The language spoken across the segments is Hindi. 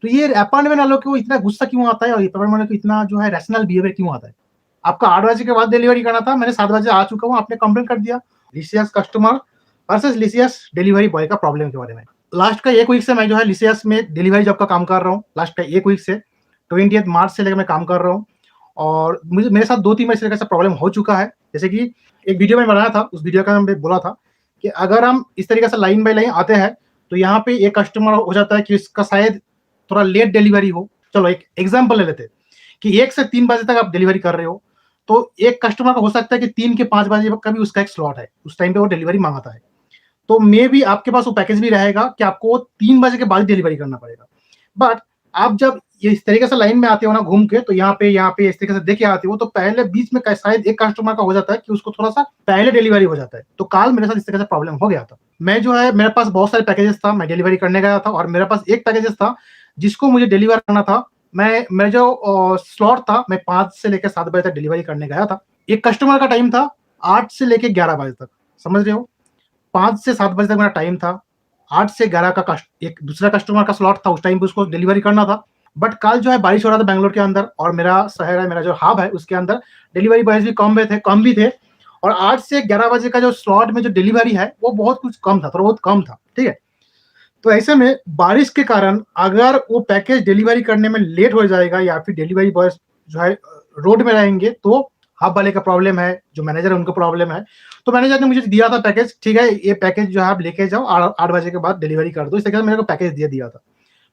तो ये अपार्टमेंट वालों को इतना गुस्सा क्यों आता है और अपार्टमेंट वालों को इतना जो है रैशनल बिहेवियर क्यों आता है? आपका 8 बजे के बाद डिलीवरी करना था, मैंने 7 बजे आ चुका हूँ, आपने कंप्लेन कर दिया। लिसियस कस्टमर वर्सेस लिसियस डिलीवरी बॉय का प्रॉब्लम के बारे में। लास्ट का 1 वीक से मैं जो है लिसियस में डिलीवरी जॉब का काम कर रहा हूँ। लास्ट का 1 वीक से 20th मार्च से लेकर मैं काम कर रहा हूँ और मुझे मेरे साथ 2-3 बार इस तरह का प्रॉब्लम हो चुका है। जैसे कि एक वीडियो मैं बनाया था, उस वीडियो का मैं बोला था कि अगर हम इस तरीके से लाइन बाय लाइन आते हैं, तो यहाँ पे एक कस्टमर हो जाता है कि इसका शायद थोड़ा लेट डिलीवरी हो। चलो एक एग्जांपल ले लेते हैं कि 1 से 3 बजे तक आप डिलीवरी कर रहे हो, तो एक कस्टमर का हो सकता है कि 3 के 5 बजे का भी उसका एक स्लॉट है, उस टाइम पे वो डिलीवरी मांगता है। तो मे बी आपके पास वो पैकेज भी रहेगा कि आपको 3 बजे के बाद डिलीवरी करना पड़ेगा। बट आप जब ये इस तरीके से लाइन में आते हो ना घूम के, तो यहाँ पे इस तरीके से देख के आते हो, तो पहले बीच में शायद एक कस्टमर का हो जाता है कि उसको थोड़ा-सा पहले डिलीवरी हो जाता है। तो कल मेरे साथ इस तरह से प्रॉब्लम हो गया था। मैं जो है मेरे पास बहुत सारे पैकेजेस था, मैं डिलीवरी करने गया था और मेरे पास एक पैकेजेस था जिसको मुझे डिलीवर करना था। मैं जो स्लॉट था, मैं 5 से लेकर 7 बजे तक डिलीवरी करने गया था। एक कस्टमर का टाइम था 8 से लेके 11 बजे तक, समझ रहे हो? 5 से 7 बजे तक मेरा टाइम था। 8 से 11 का एक दूसरा कस्टमर का स्लॉट था, उस टाइम पे उसको डिलीवरी करना था। बट कल जो है बारिश हो रहा था बैंगलोर के अंदर और मेरा शहर है, मेरा जो हब है उसके अंदर डिलीवरी बॉयज भी कम भी थे और 8 से 11 बजे का जो स्लॉट में जो डिलीवरी है वो बहुत कुछ कम था, थोड़ा बहुत कम था, ठीक है? तो ऐसे में बारिश के कारण अगर वो पैकेज डिलीवरी करने में लेट हो जाएगा या फिर डिलीवरी बॉयज जो है रोड में रहेंगे, तो हब वाले का प्रॉब्लम है, जो मैनेजर है उनको प्रॉब्लम है। तो मैनेजर ने मुझे दिया था पैकेज, ठीक है, ये पैकेज जो है आप लेके जाओ, 8 बजे के बाद डिलीवरी कर दो। इस तरीके से मेरे को पैकेज दिया था।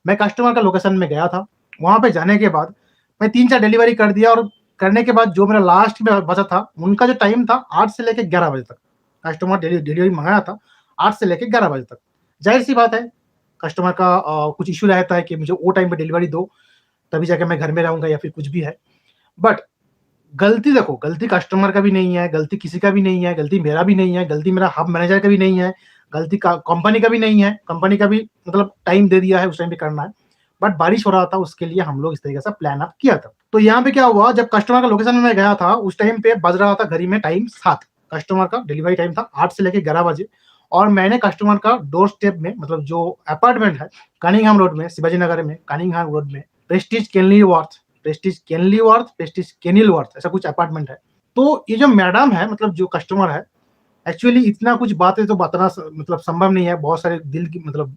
मैं कस्टमर का लोकेशन में गया था। वहाँ पे जाने के बाद मैं 3-4 डिलीवरी कर दिया और करने के बाद जो मेरा लास्ट में बचा था, उनका जो टाइम था 8 से लेके 11 बजे तक। कस्टमर डिलीवरी मँगाया था 8 से लेके 11 बजे तक। ज़ाहिर-सी बात है, कस्टमर का कुछ इश्यू रहता है कि मुझे वो टाइम पे डिलीवरी दो, तभी जाके मैं घर में रहूँगा या फिर कुछ भी है। बट गलती देखो, गलती कस्टमर का भी नहीं है, गलती किसी का भी नहीं है, गलती मेरा भी नहीं है, गलती मेरा हब मैनेजर का भी नहीं है, गलती का कंपनी का भी नहीं है। कंपनी का भी मतलब टाइम दे दिया है, उस टाइम पे करना है। बट बारिश हो रहा था, उसके लिए हम लोग इस तरीके से प्लान अप किया था। तो यहाँ पे क्या हुआ, जब कस्टमर का लोकेशन में मैं गया था, उस टाइम पे बज रहा था घड़ी में टाइम 7। कस्टमर का डिलीवरी टाइम था 8 से लेके 11 बजे और मैंने कस्टमर का डोर स्टेप में, मतलब जो अपार्टमेंट है कनिंघम रोड में, शिवाजी नगर में, कनिंघम रोड में, प्रेस्टीज केनिलवर्थ ऐसा कुछ अपार्टमेंट है। तो ये जो मैडम है, मतलब जो कस्टमर है, एक्चुअली इतना कुछ बातें तो बताना मतलब संभव नहीं है। बहुत सारे दिल की मतलब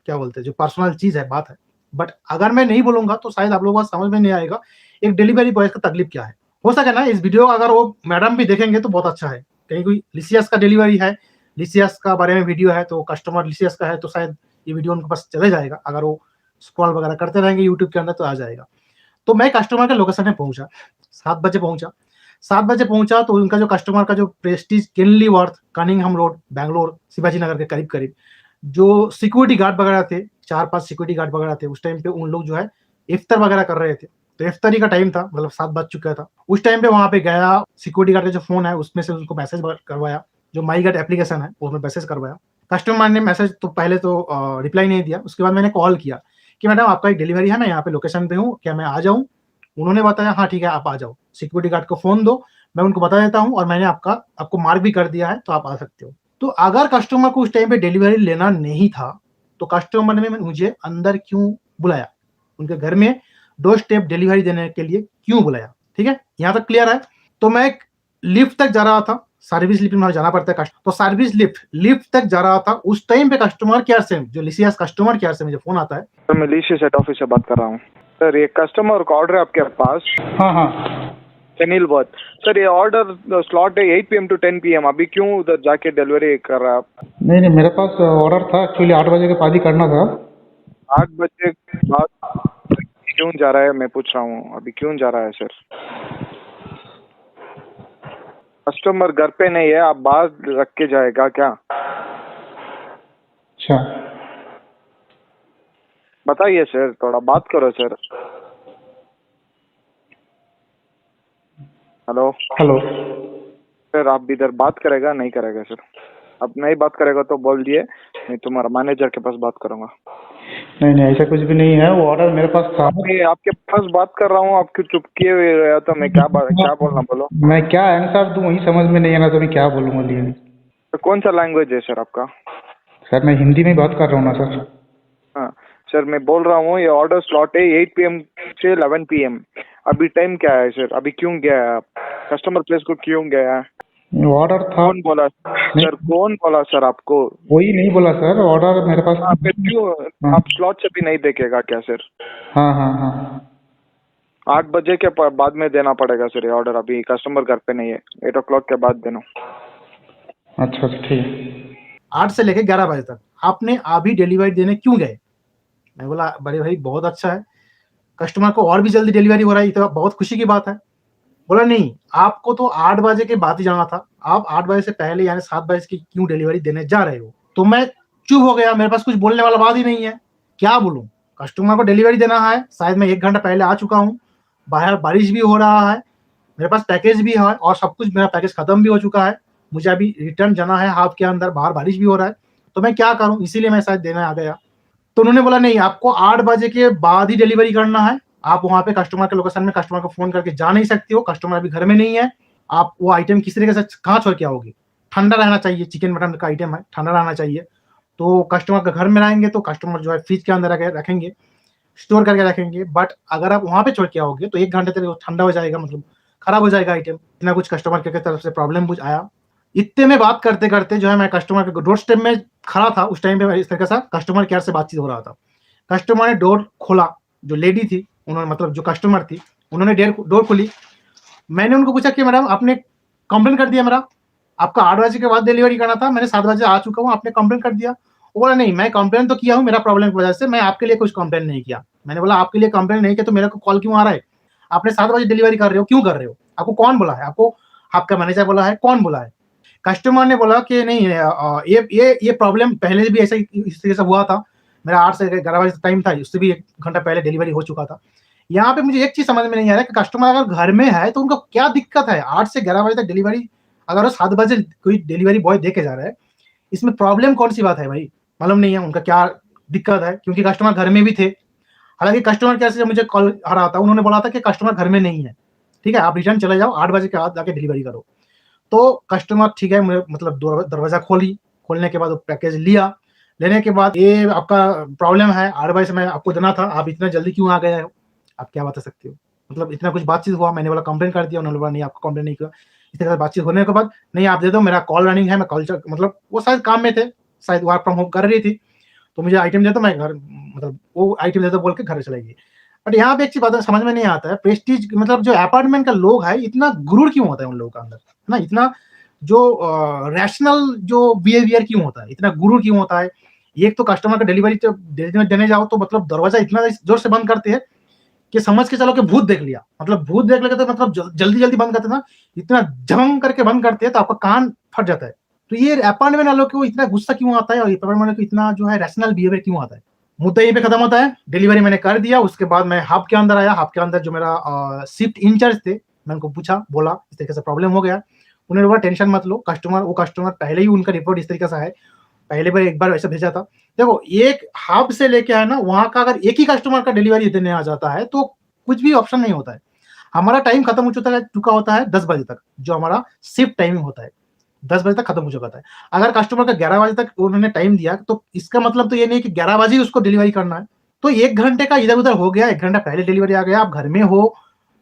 क्या बोलते हैं, जो पर्सनल चीज़ है, बात है। बट अगर मैं नहीं बोलूँगा तो शायद आप लोगों को समझ में नहीं आएगा एक डिलीवरी बॉय का तकलीफ क्या है। हो सके ना इस वीडियो अगर वो मैडम भी देखेंगे तो बहुत अच्छा है। कहीं कोई लिसियस का डिलीवरी है, लिसियस का बारे में वीडियो है, तो कस्टमर लिसियस का है, तो शायद ये वीडियो उनके पास चले जाएगा। अगर वो स्क्रॉल वगैरह करते रहेंगे यूट्यूब के अंदर तो आ जाएगा। तो मैं कस्टमर के लोकेशन पे पहुँचा, 7 बजे पहुँचा। 7 बजे पहुँचा तो उनका जो कस्टमर का जो Prestige Kenilworth, Cunningham road, Bangalore, Shivaji Nagar के करीब-करीब, जो सिक्योरिटी गार्ड वगैरह थे, 4-5 सिक्योरिटी गार्ड वगैरह थे, उस टाइम पे उन लोग जो है इफ्तार वगैरह कर रहे थे। तो इफ्तारी का टाइम था, मतलब 7 बज चुका था। उस टाइम पे वहाँ पे गया, सिक्योरिटी गार्ड का जो फ़ोन है उसमें से उसको मैसेज करवाया, जो माई गार्ड एप्लीकेशन है उसमें मैसेज करवाया। कस्टमर ने मैसेज तो पहले तो रिप्लाई नहीं दिया, उसके बाद मैंने कॉल किया कि मैडम आपका एक डिलीवरी है, मैं यहाँ पे लोकेशन पे हूँ, क्या मैं आ जाऊँ? उन्होंने बताया हाँ ठीक है, आप आ जाओ। सिक्योरिटी गार्ड को फ़ोन दो, मैं उनको बता देता हूँ और मैंने आपको मार्क भी कर दिया है, तो आप आ सकते हो। तो अगर कस्टमर को उस टाइम पे डिलीवरी लेना नहीं था, तो कस्टमर ने मुझे अंदर क्यों बुलाया? उनके घर में डोर स्टेप डिलीवरी देने के लिए क्यों बुलाया? ठीक है? यहाँ तक क्लियर है? तो मैं एक लिफ्ट तक जा रहा था, सर्विस लिफ्ट में जाना पड़ता है तो सर्विस लिफ्ट तक जा रहा था, उस टाइम पे कस्टमर केयर से, जो लिसियस कस्टमर केयर से मुझे फ़ोन आता है। सर मैं लिसियस हेड ऑफिस से बात कर रहा हूँ। सर ये कस्टमर का ऑर्डर है आपके पास? हाँ, हाँ। केनिलवर्थ। सर ये ऑर्डर स्लॉट है 8 PM to 10 PM, अभी क्यों उधर जाके डिलीवरी कर रहा है आप? नहीं, मेरे पास ऑर्डर था, एक्चुअली 8 बजे के बाद ही करना था। 8 बजे के बाद क्यों जा रहा है, मैं पूछ रहा हूँ, अभी क्यों जा रहा है सर? कस्टमर घर पे नहीं है, आप बाहर रख के जाएगा क्या? अच्छा। बताइए सर, थोड़ा बात करो सर। Hello hello. सर, आप इधर बात करेगा नहीं करेगा सर? अब नहीं बात करेगा तो बोल दिए, मैं तुम्हारा मैनेजर के पास बात करूंगा। नहीं, ऐसा कुछ भी नहीं है, वो ऑर्डर मेरे पास था। मैं आपके पास बात कर रहा हूँ, आप क्यों चुप किए हुए रहे? तो मैं क्या बोलना, बोलो। मैं क्या आंसर दूं वही समझ में नहीं आ रहा, तो मैं क्या बोलूं बोलिए। तो कौन सा लैंग्वेज है सर आपका? सर मैं हिंदी में बात कर रहा हूँ ना सर। हाँ सर मैं बोल रहा हूँ ये ऑर्डर स्लॉट है 8 PM से 11 PM। अभी टाइम क्या है सर? अभी क्यों गया है आप? कस्टमर प्लेस को क्यों गया? ऑर्डर था। कौन बोला सर? कौन बोला सर आपको? वही नहीं बोला सर, ऑर्डर मेरे पास। हाँ, फिर क्यों हाँ। आप स्लॉट से भी नहीं देखेगा क्या सर? हाँ हाँ हाँ 8 बजे के बाद में देना पड़ेगा सर ये ऑर्डर। अभी कस्टमर घर पे नहीं है, 8 o'clock के बाद देना। अच्छा अच्छा ठीक है। 8 से लेके 11 बजे तक आपने अभी डिलीवरी देने क्यों गए? मैं बोला बड़े भाई बहुत अच्छा है, कस्टमर को और भी जल्दी डिलीवरी हो रहा है, ये तो बहुत खुशी की बात है। बोला नहीं, आपको तो 8 बजे के बाद ही जाना था, आप 8 बजे से पहले यानी 7 बजे की क्यों डिलीवरी देने जा रहे हो? तो मैं चुप हो गया, मेरे पास कुछ बोलने वाला बात ही नहीं है, क्या बोलूं? कस्टमर को डिलीवरी देना है, शायद मैं 1 घंटा पहले आ चुका हूँ, बाहर बारिश भी हो रहा है, मेरे पास पैकेज भी है और सब कुछ, मेरा पैकेज खत्म भी हो चुका है, मुझे अभी रिटर्न जाना है हाफ के अंदर, बाहर बारिश भी हो रहा है, तो मैं क्या करूं? इसीलिए मैं शायद देने आ गया। तो उन्होंने बोला नहीं, आपको 8 बजे के बाद ही डिलीवरी करना है, आप वहां पे कस्टमर के लोकेशन में कस्टमर को फोन करके जा नहीं सकती हो, कस्टमर अभी घर में नहीं है, आप वो आइटम किस तरीके से कहाँ छोड़ के आओगे? ठंडा रहना चाहिए, चिकन मटन का आइटम है, ठंडा रहना चाहिए। तो कस्टमर के घर में लाएंगे तो कस्टमर जो है फ्रिज के अंदर रखेंगे, स्टोर करके रखेंगे, बट अगर आप वहां पे छोड़ के आओगे तो 1 घंटे तक ठंडा हो जाएगा, मतलब खराब हो जाएगा आइटम। इतना कुछ कस्टमर के तरफ से प्रॉब्लम कुछ आया। इतने में बात करते करते जो है मैं कस्टमर के डोर स्टेप में खड़ा था, उस टाइम पे इस तरीके से कस्टमर केयर से बातचीत हो रहा था। कस्टमर ने डोर खोला, जो लेडी थी उन्होंने, मतलब जो कस्टमर थी उन्होंने डोर खोली। मैंने उनको पूछा कि मैडम आपने कंप्लेन कर दिया मेरा, आपका 8 बजे के बाद डिलीवरी करना था, मैंने 7 बजे आ चुका हूँ, आपने कंप्लेन कर दिया। वो बोला नहीं, मैं कंप्लेन तो किया हूँ मेरा प्रॉब्लम की वजह से, मैं आपके लिए कुछ कंप्लेन नहीं किया। मैंने बोला आपके लिए कंप्लेन नहीं किया तो मेरे को कॉल क्यों आ रहा है? आपने 7 बजे डिलीवरी कर रहे हो, क्यों कर रहे हो? आपको कौन बोला है? आपको आपका मैनेजर बोला है? कौन बोला है? कस्टमर ने बोला कि नहीं, ये प्रॉब्लम पहले भी ऐसा इस तरीके से हुआ था, मेरा 8 से 11 बजे टाइम था, उससे भी 1 घंटा पहले डिलीवरी हो चुका था। यहाँ पे मुझे एक चीज समझ में नहीं आ रहा है कि कस्टमर अगर घर में है तो उनको क्या दिक्कत है? 8 से 11 बजे तक डिलीवरी, अगर वो 7 बजे कोई डिलीवरी बॉय दे के जा रहा है, इसमें प्रॉब्लम कौन सी बात है भाई? मालूम नहीं है उनका क्या दिक्कत है, क्योंकि कस्टमर घर में भी थे। हालांकि कस्टमर केयर से जब मुझे कॉल आ रहा था, उन्होंने बोला था कि कस्टमर घर में नहीं है, ठीक है, आप रिटर्न चले जाओ, 8 बजे के बाद जाके डिलीवरी करो। तो कस्टमर ठीक है, मतलब दरवाजा खोलने के बाद वो पैकेज लिया। लेने के बाद ये आपका प्रॉब्लम है, 8 बजे से मैं आपको देना था, आप इतना जल्दी क्यों आ गए हो? आप क्या बता सकते हो? मतलब इतना कुछ बातचीत हुआ, मैंने बोला कंप्लेन कर दिया, उन्होंने बोला नहीं आपको कंप्लेन नहीं किया। इस तरह से बातचीत होने के बाद नहीं आप दे दो, मेरा कॉल रनिंग है, मैं कॉल मतलब वो शायद काम में थे, शायद वर्क फ्रॉम होम कर रही थी, तो मुझे आइटम दे दो, मैं घर, मतलब वो आइटम दे दो बोल के घर चले गई। बट यहाँ पे एक चीज बात समझ में नहीं आता है, प्रेस्टीज मतलब जो अपार्टमेंट का लोग है, इतना गुरूर क्यों होता है उन लोगों का अंदर, है ना? इतना जो रैशनल जो बिहेवियर क्यों होता है, इतना गुरूर क्यों होता है? एक तो कस्टमर का डिलीवरी देने जाओ तो मतलब दरवाजा इतना जोर से बंद करते हैं कि समझ के चलो कि भूत देख लिया, मतलब भूत देख लेते तो मतलब जल्दी जल्दी बंद करते ना, इतना झंग करके बंद करते हैं तो आपका कान फट जाता है। तो ये अपार्टमेंट वालों को इतना गुस्सा क्यों आता है और अपार्टमेंट वालों को इतना जो है रैशनल बिहेवियर क्यों आता है? मुद्दा यहीं पे खत्म होता है। डिलीवरी मैंने कर दिया, उसके बाद मैं हब के अंदर आया, हब के अंदर जो मेरा शिफ्ट इंचार्ज थे, मैं उनको पूछा, बोला इस तरीके से प्रॉब्लम हो गया। उन्होंने बोला टेंशन मत लो, वो कस्टमर पहले ही उनका रिपोर्ट इस तरीके से है, पहले बार एक बार वैसे भेजा था। देखो एक हब से लेके है ना, वहां का अगर एक ही कस्टमर का डिलीवरी देने आ जाता है तो कुछ भी ऑप्शन नहीं होता है। हमारा टाइम खत्म हो चुका होता है 10 बजे तक, जो हमारा शिफ्ट टाइमिंग होता है 10 बजे तक खत्म हो चुका था। अगर कस्टमर का 11 बजे तक उन्होंने टाइम दिया तो इसका मतलब तो ये नहीं कि 11 बजे ही उसको डिलीवरी करना है। तो 1 घंटे का इधर उधर हो गया, 1 घंटा पहले डिलीवरी आ गया, आप घर में हो,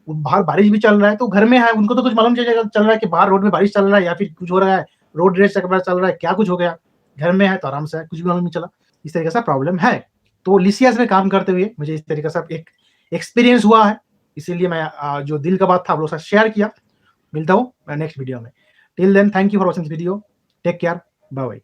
बाहर बारिश भी चल रहा है, तो घर में है, उनको तो कुछ मालूम चल रहा है कि बाहर रोड में बारिश चल रहा है या फिर कुछ हो रहा है, रोड रेस चल रहा है, क्या कुछ हो गया। घर में है तो आराम से है, कुछ भी मालूम नहीं चला। इस तरीके से प्रॉब्लम है। तो लिसियास में काम करते हुए मुझे इस तरीके से एक एक्सपीरियंस हुआ है, इसीलिए मैं जो दिल का बात था आप लोगों के साथ शेयर किया। मिलता हूँ मैं नेक्स्ट वीडियो में। Till then thank you for watching this video, take care, bye bye.